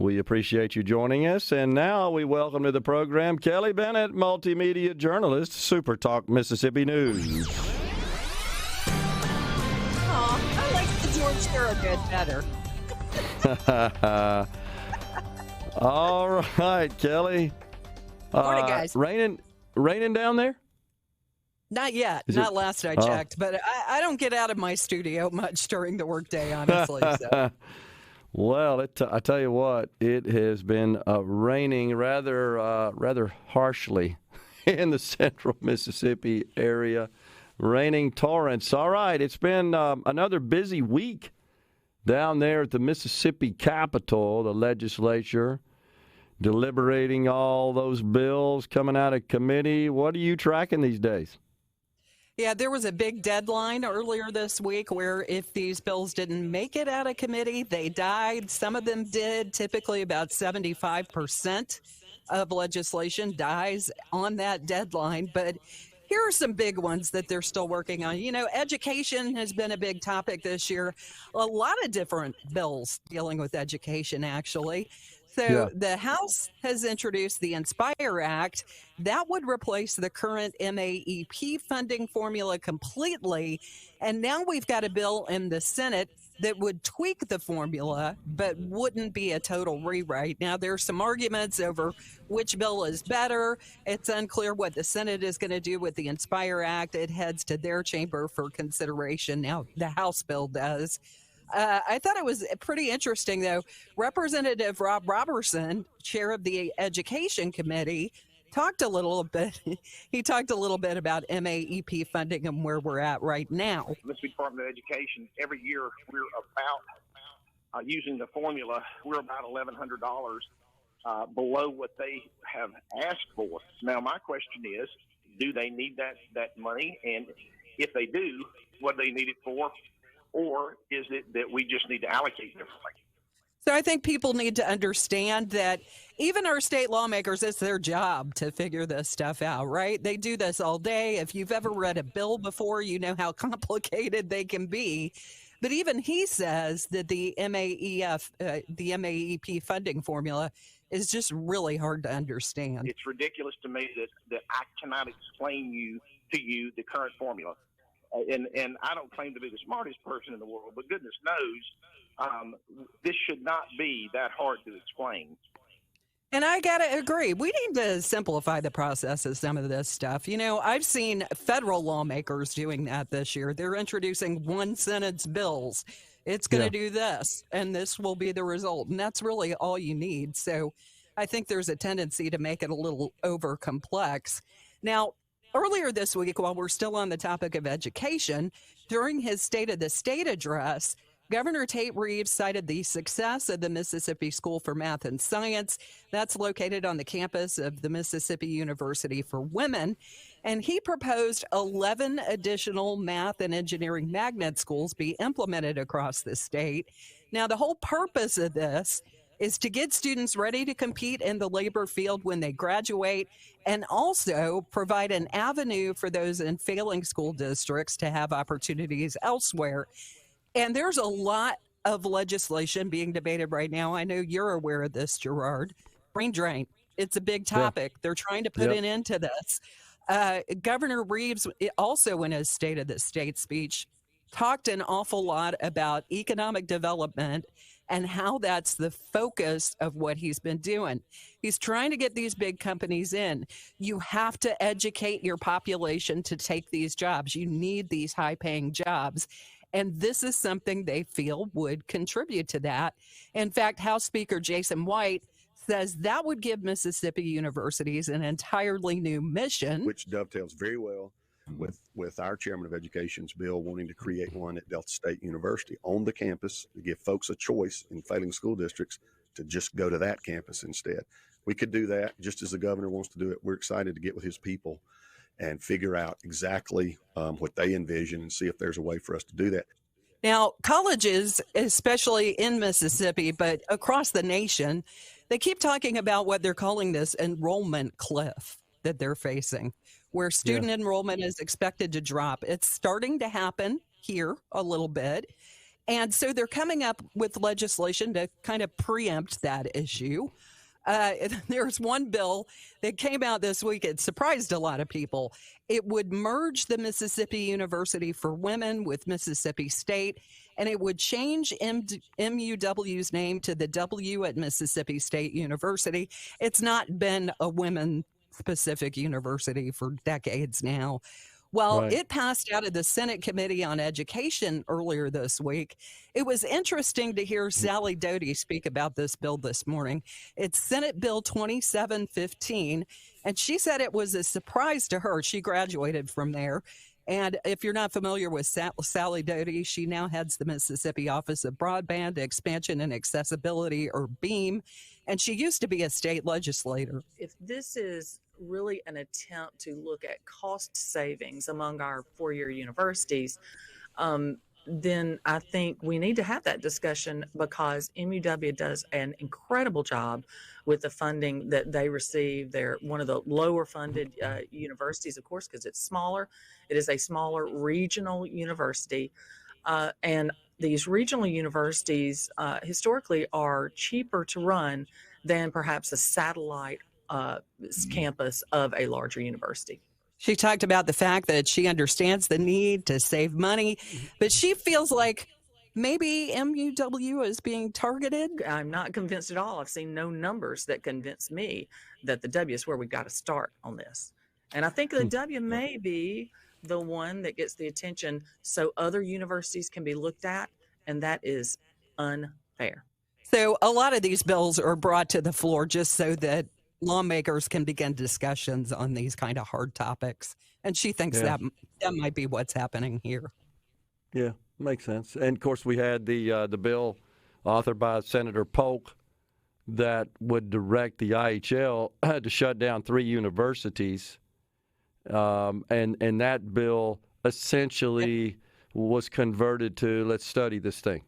We appreciate you joining us. And now we welcome to the program Kelly Bennett, Multimedia Journalist, SuperTalk Mississippi News. I like the George Thorogood better. All right, Kelly. Morning, guys. Raining down there? Not yet. Not last I checked. But I don't get out of my studio much during the workday, honestly. So. Well, I tell you what, it has been raining rather harshly in the central Mississippi area. Raining torrents. All right, it's been another busy week down there at the Mississippi Capitol, the legislature, deliberating all those bills coming out of committee. What are you tracking these days? Yeah, there was a big deadline earlier this week where if these bills didn't make it out of committee, they died. Some of them did. Typically about 75% of legislation dies on that deadline. But here are some big ones that they're still working on. You know, education has been a big topic this year. A lot of different bills dealing with education, actually. So the House has introduced the Inspire Act. That would replace the current MAEP funding formula completely. And now we've got a bill in the Senate that would tweak the formula, but wouldn't be a total rewrite. Now, there's some arguments over which bill is better. It's unclear what the Senate is going to do with the Inspire Act. It heads to their chamber for consideration. Now, the House bill does. I thought it was pretty interesting, though. Representative Rob Robertson, chair of the Education Committee, talked a little bit. He talked a little bit about MAEP funding and where we're at right now. Mississippi Department of Education, every year we're about, using the formula, we're about $1,100 below what they have asked for. Now, my question is, do they need that money? And if they do, what do they need it for? Or is it that we just need to allocate differently? So I think people need to understand that even our state lawmakers, it's their job to figure this stuff out, right? They do this all day. If you've ever read a bill before, you know how complicated they can be. But even he says that the MAEP funding formula is just really hard to understand. It's ridiculous to me that I cannot explain to you the current formula. And I don't claim to be the smartest person in the world, but goodness knows this should not be that hard to explain. And I got to agree. We need to simplify the process of some of this stuff. You know, I've seen federal lawmakers doing that this year. They're introducing one-sentence bills. It's going to do this, and this will be the result. And that's really all you need. So I think there's a tendency to make it a little over-complex. Now, earlier this week, while we're still on the topic of education, during his State of the State address, Governor Tate Reeves cited the success of the Mississippi School for Math and Science. That's located on the campus of the Mississippi University for Women. And he proposed 11 additional math and engineering magnet schools be implemented across the state. Now, the whole purpose of this is to get students ready to compete in the labor field when they graduate, and also provide an avenue for those in failing school districts to have opportunities elsewhere. And there's a lot of legislation being debated right now. I know you're aware of this, Gerard. Brain drain. It's a big topic. They're trying to put an end to this. Governor Reeves, also in his State of the State speech, talked an awful lot about economic development and how that's the focus of what he's been doing. He's trying to get these big companies in. You have to educate your population to take these jobs. You need these high-paying jobs. And this is something they feel would contribute to that. In fact, House Speaker Jason White says that would give Mississippi universities an entirely new mission. Which dovetails very well with our chairman of education's bill wanting to create one at Delta State University on the campus to give folks a choice in failing school districts to just go to that campus instead. We could do that just as the governor wants to do it. We're excited to get with his people and figure out exactly what they envision and see if there's a way for us to do that. Now, colleges, especially in Mississippi, but across the nation, they keep talking about what they're calling this enrollment cliff that they're facing, where student enrollment is expected to drop. It's starting to happen here a little bit. And so they're coming up with legislation to kind of preempt that issue. There's one bill that came out this week. It surprised a lot of people. It would merge the Mississippi University for Women with Mississippi State, and it would change MUW's name to the W at Mississippi State University. It's not been a women-specific university for decades now. Well, Right. it passed out of the Senate Committee on Education earlier this week. It was interesting to hear Sally Doty speak about this bill this morning. It's Senate Bill 2715, and she said it was a surprise to her. She graduated from there. And if you're not familiar with Sally Doty, she now heads the Mississippi Office of Broadband Expansion and Accessibility, or BEAM, and she used to be a state legislator. If this is really an attempt to look at cost savings among our four-year universities, then I think we need to have that discussion, because MUW does an incredible job with the funding that they receive. They're one of the lower funded universities, of course, because it's smaller. It is a smaller regional university. And these regional universities historically are cheaper to run than perhaps a satellite campus of a larger university. She talked about the fact that she understands the need to save money, but she feels like maybe MUW is being targeted. I'm not convinced at all. I've seen no numbers that convince me that the W is where we've got to start on this. And I think the W may be the one that gets the attention so other universities can be looked at, and that is unfair. So a lot of these bills are brought to the floor just so that lawmakers can begin discussions on these kind of hard topics. And she thinks that might be what's happening here. Yeah, makes sense. And of course, we had the bill authored by Senator Polk that would direct the IHL to shut down 3 universities. And that bill essentially was converted to, let's study this thing.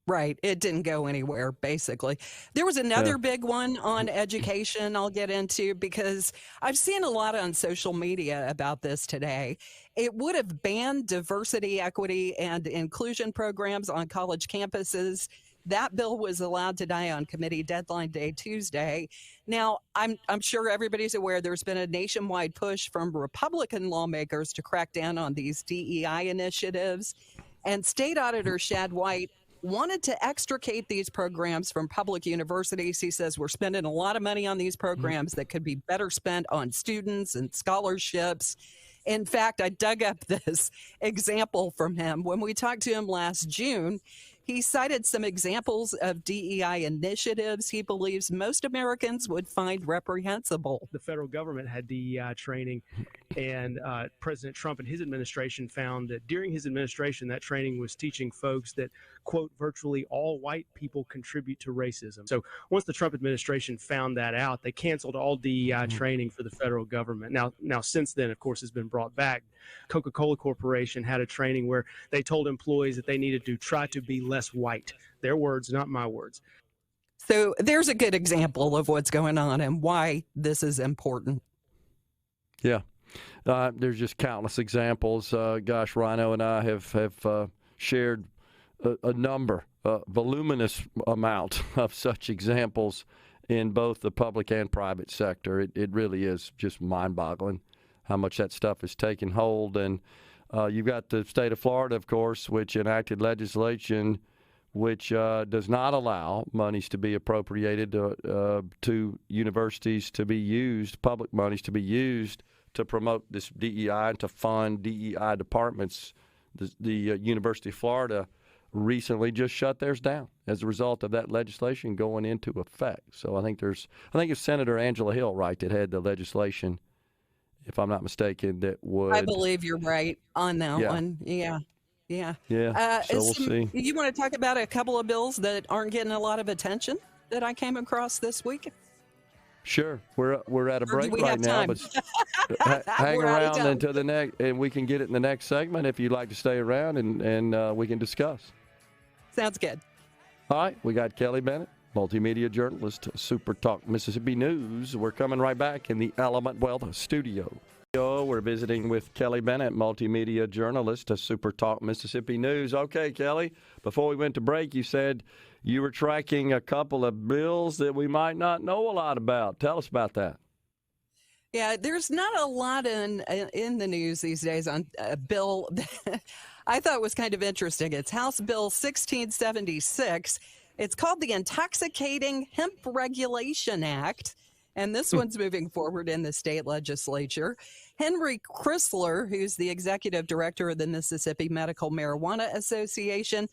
Right. It didn't go anywhere, basically. There was another big one on education I'll get into, because I've seen a lot on social media about this today. It would have banned diversity, equity, and inclusion programs on college campuses. That bill was allowed to die on committee deadline day Tuesday. Now, I'm sure everybody's aware there's been a nationwide push from Republican lawmakers to crack down on these DEI initiatives. And State Auditor Shad White wanted to extricate these programs from public universities. He says we're spending a lot of money on these programs that could be better spent on students and scholarships. In fact, I dug up this example from him. When we talked to him last June, he cited some examples of DEI initiatives he believes most Americans would find reprehensible. The federal government had DEI training, and President Trump and his administration found that during his administration, that training was teaching folks that, quote, virtually all white people contribute to racism. So once the Trump administration found that out, they canceled all DEI training for the federal government. Now, since then, of course, it's been brought back. Coca-Cola Corporation had a training where they told employees that they needed to try to be less white. Their words, not my words. So there's a good example of what's going on and why this is important. Yeah. There's just countless examples. Gosh, Rhino and I have shared a number, voluminous amount of such examples in both the public and private sector. It really is just mind-boggling how much that stuff is taking hold. And you've got the state of Florida, of course, which enacted legislation which does not allow monies to be appropriated to universities to be used, public monies to be used to promote this DEI and to fund DEI departments. The University of Florida recently just shut theirs down as a result of that legislation going into effect. So I think it's Senator Angela Hill, right, that had the legislation, if I'm not mistaken, that would. I believe you're right on that one. Yeah. So we'll see. You want to talk about a couple of bills that aren't getting a lot of attention that I came across this week? Sure. We're at a break right now, but hang We're out of around time. until the next, and we can get it in the next segment if you'd like to stay around, and we can discuss. Sounds good. All right, we got Kelly Bennett, multimedia journalist, SuperTalk Mississippi News. We're coming right back in the Element Wealth studio. We're visiting with Kelly Bennett, Multimedia Journalist of SuperTalk Mississippi News. Okay, Kelly, before we went to break, you said you were tracking a couple of bills that we might not know a lot about. Tell us about that. Yeah, there's not a lot in the news these days on a bill that I thought was kind of interesting. It's House Bill 1676. It's called the Intoxicating Hemp Regulation Act. And this one's moving forward in the state legislature. Henry Chrysler, who's the executive director of the Mississippi Medical Marijuana Association,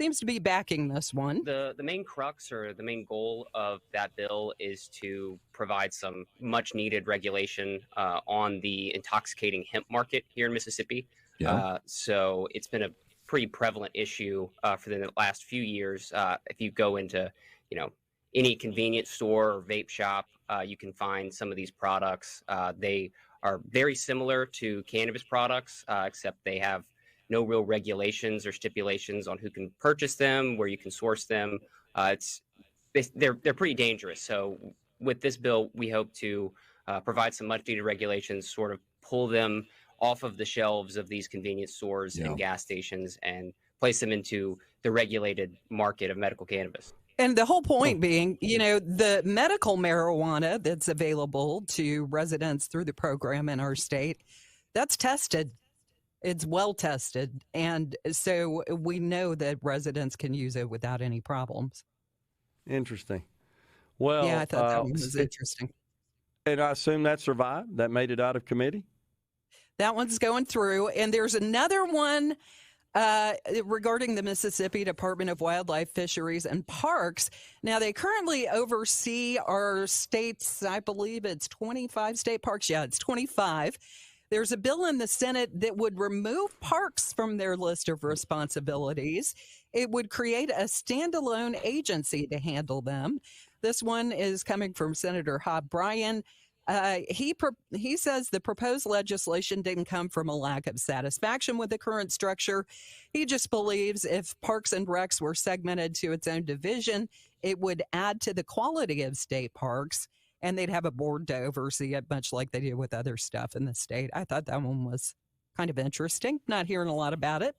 seems to be backing this one. The main crux or the main goal of that bill is to provide some much needed regulation on the intoxicating hemp market here in Mississippi. Yeah. So it's been a pretty prevalent issue for the last few years. If you go into, any convenience store or vape shop, you can find some of these products. They are very similar to cannabis products, except they have no real regulations or stipulations on who can purchase them, where you can source them. They're pretty dangerous. So with this bill, we hope to provide some much needed regulations, sort of pull them off of the shelves of these convenience stores and gas stations and place them into the regulated market of medical cannabis. And the whole point being, the medical marijuana that's available to residents through the program in our state, that's tested. It's well tested. And so we know that residents can use it without any problems. Interesting. Well, yeah, I thought that one was interesting. And I assume that survived? That made it out of committee? That one's going through. And there's another one regarding the Mississippi Department of Wildlife, Fisheries, and Parks. Now, they currently oversee our state's, I believe it's 25 state parks. Yeah, it's 25. There's a bill in the Senate that would remove parks from their list of responsibilities. It would create a standalone agency to handle them. This one is coming from Senator Hob Bryan. He says the proposed legislation didn't come from a lack of satisfaction with the current structure. He just believes if Parks and Recs were segmented to its own division, it would add to the quality of state parks, and they'd have a board to oversee it, much like they do with other stuff in the state. I thought that one was kind of interesting. Not hearing a lot about it.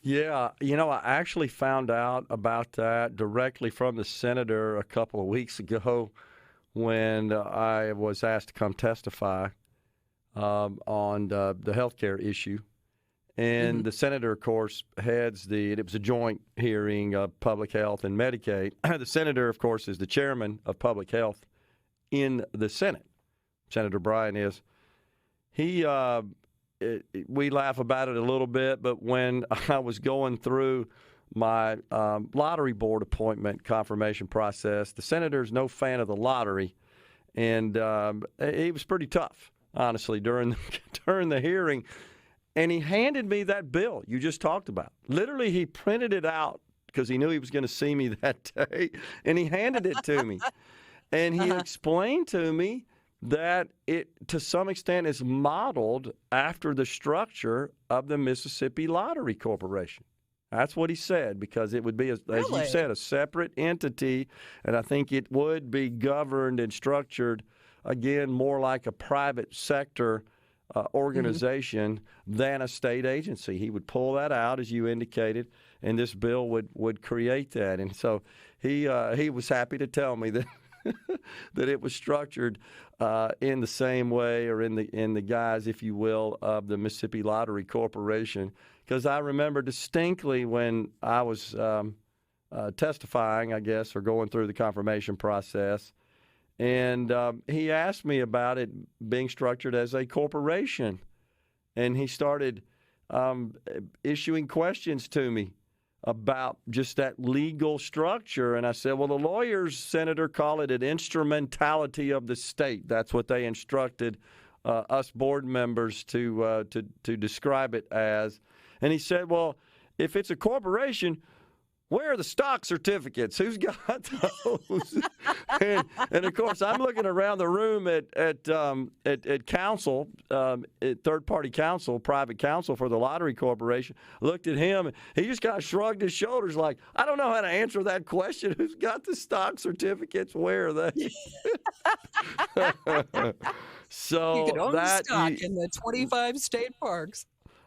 Yeah, I actually found out about that directly from the senator a couple of weeks ago when I was asked to come testify on the health care issue. And the senator, of course, it was a joint hearing of public health and Medicaid. The senator, of course, is the chairman of public health in the Senate. Senator Bryan is. We laugh about it a little bit, but when I was going through my lottery board appointment confirmation process, the senator's no fan of the lottery, and he was pretty tough, honestly, during the hearing. And he handed me that bill you just talked about. Literally, he printed it out because he knew he was going to see me that day, and he handed it to me. And he explained to me that it, to some extent, is modeled after the structure of the Mississippi Lottery Corporation. That's what he said, because it would be, as you said, a separate entity, and I think it would be governed and structured, again, more like a private sector organization than a state agency. He would pull that out, as you indicated, and this bill would create that. And so he was happy to tell me that that it was structured in the same way, or in the guise, if you will, of the Mississippi Lottery Corporation. Because I remember distinctly when I was testifying, I guess, or going through the confirmation process, and he asked me about it being structured as a corporation. And he started issuing questions to me about just that legal structure. And I said, well, the lawyers, Senator, call it an instrumentality of the state. That's what they instructed us board members to describe it as. And he said, well, if it's a corporation, where are the stock certificates? Who's got those? and of course, I'm looking around the room at counsel, at third-party counsel, private counsel for the Lottery Corporation. Looked at him. He just kind of shrugged his shoulders like, I don't know how to answer that question. Who's got the stock certificates? Where are they? So you could own stock in the 25 state parks.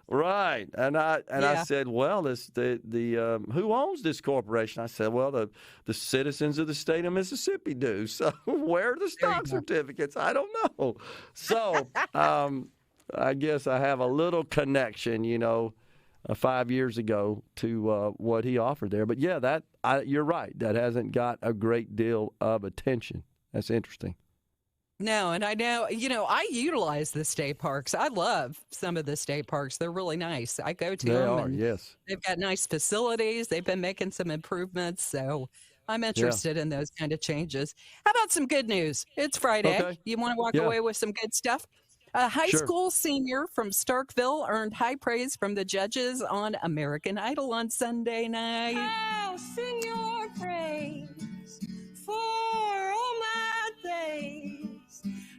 Right, and I said, well, who owns this corporation? I said, well, the citizens of the state of Mississippi do. So where are the stock certificates? I don't know. So I guess I have a little connection, 5 years ago to what he offered there. But yeah, you're right. That hasn't got a great deal of attention. That's interesting. No, and I know, I utilize the state parks. I love some of the state parks. They're really nice. I go to them. And yes. They've got nice facilities. They've been making some improvements. So I'm interested in those kind of changes. How about some good news? It's Friday. Okay. You want to walk away with some good stuff? A high school senior from Starkville earned high praise from the judges on American Idol on Sunday night. I'll sing your praise for all my days.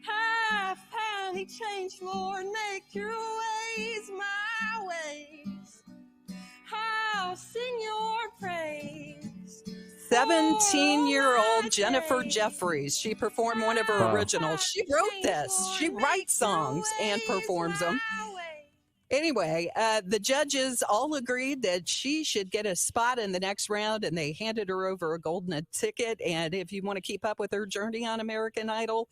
I found He changed, Lord, make your ways my ways. I'll sing your praise. 17-year-old Jennifer Jeffries. She performed one of her originals. She wrote this. She writes songs and performs them. Anyway, the judges all agreed that she should get a spot in the next round, and they handed her over a golden ticket. And if you want to keep up with her journey on American Idol,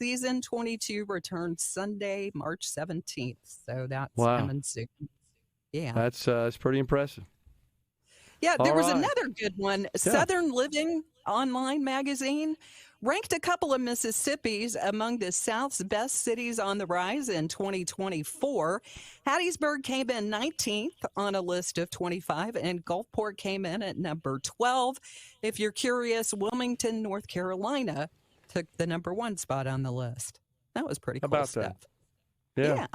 Season 22 returns Sunday, March 17th. So that's coming soon. Yeah. That's pretty impressive. Yeah, there was another good one. Yeah. Southern Living Online magazine ranked a couple of Mississippis among the South's best cities on the rise in 2024. Hattiesburg came in 19th on a list of 25, and Gulfport came in at number 12. If you're curious, Wilmington, North Carolina took the number 1 spot on the list. That was pretty cool stuff. Yeah.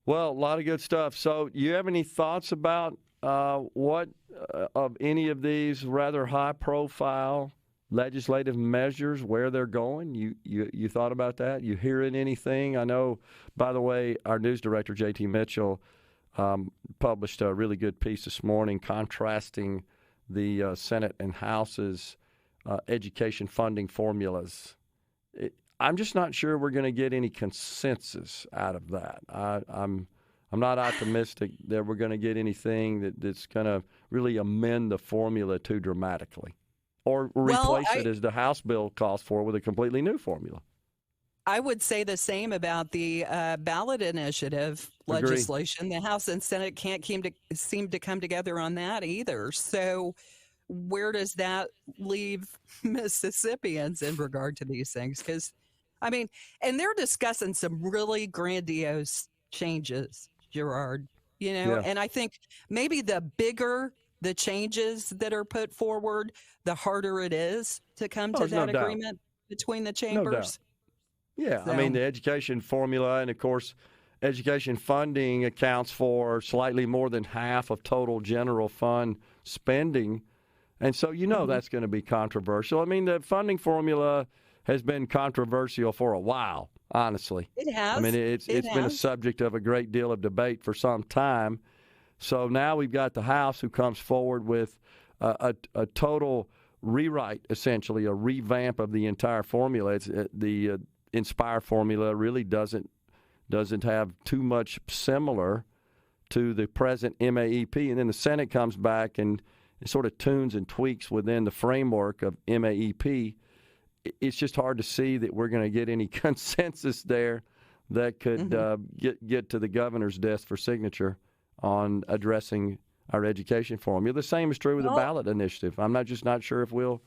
Well, a lot of good stuff. So you have any thoughts about what of any of these rather high-profile legislative measures, where they're going? You thought about that? You hearing anything? I know, by the way, our news director, J.T. Mitchell, published a really good piece this morning contrasting the Senate and House's education funding formulas. I'm just not sure we're going to get any consensus out of that. I'm not optimistic that we're going to get anything that's going to really amend the formula too dramatically, or replace it as the House bill calls for with a completely new formula. I would say the same about the ballot initiative legislation. The House and Senate can't seem to come together on that either. So where does that leave Mississippians in regard to these things? Because, and they're discussing some really grandiose changes, Gerard, and I think maybe the bigger the changes that are put forward, the harder it is to come to that agreement between the chambers. Yeah, so, the education formula and, of course, education funding accounts for slightly more than half of total general fund spending. And so, that's going to be controversial. The funding formula has been controversial for a while, honestly. It has. It's been a subject of a great deal of debate for some time. So now we've got the House who comes forward with a total rewrite, essentially, a revamp of the entire formula. It's the Inspire formula really doesn't have too much similar to the present MAEP. And then the Senate comes back and it sort of tunes and tweaks within the framework of MAEP. It's just hard to see that we're going to get any consensus there that could get to the governor's desk for signature on addressing our education formula. The same is true with the ballot initiative. I'm not sure if we'll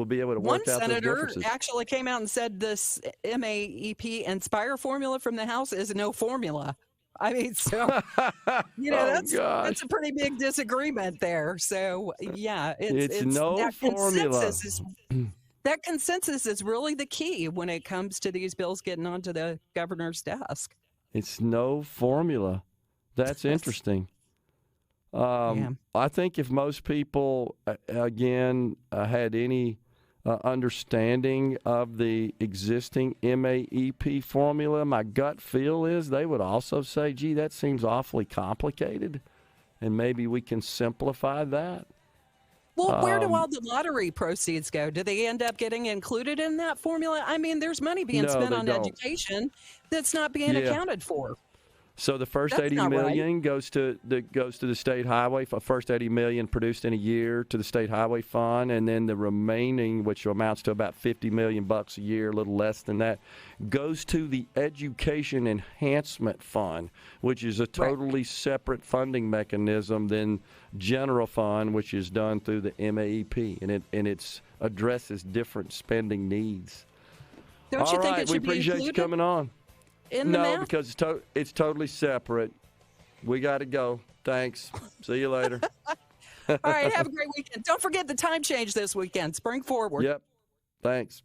be able to work out those differences. One senator actually came out and said this MAEP Inspire formula from the House is no formula. That's a pretty big disagreement there. So, yeah, it's no formula. That consensus is really the key when it comes to these bills getting onto the governor's desk. It's no formula. That's interesting. I think if most people, again, had any understanding of the existing MAEP formula, my gut feel is they would also say, gee, that seems awfully complicated, and maybe we can simplify that. Well, where do all the lottery proceeds go? Do they end up getting included in that formula? I mean, there's money being spent on education that's not being accounted for. So the first $80 million goes to the state highway. First $80 million produced in a year to the state highway fund, and then the remaining, which amounts to about $50 million a year, a little less than that, goes to the education enhancement fund, which is a totally separate funding mechanism than general fund, which is done through the MAEP, and it addresses different spending needs. Don't you think it should we appreciate you coming on. No, because it's totally separate. We got to go. Thanks. See you later. All right, have a great weekend. Don't forget the time change this weekend. Spring forward. Yep. Thanks.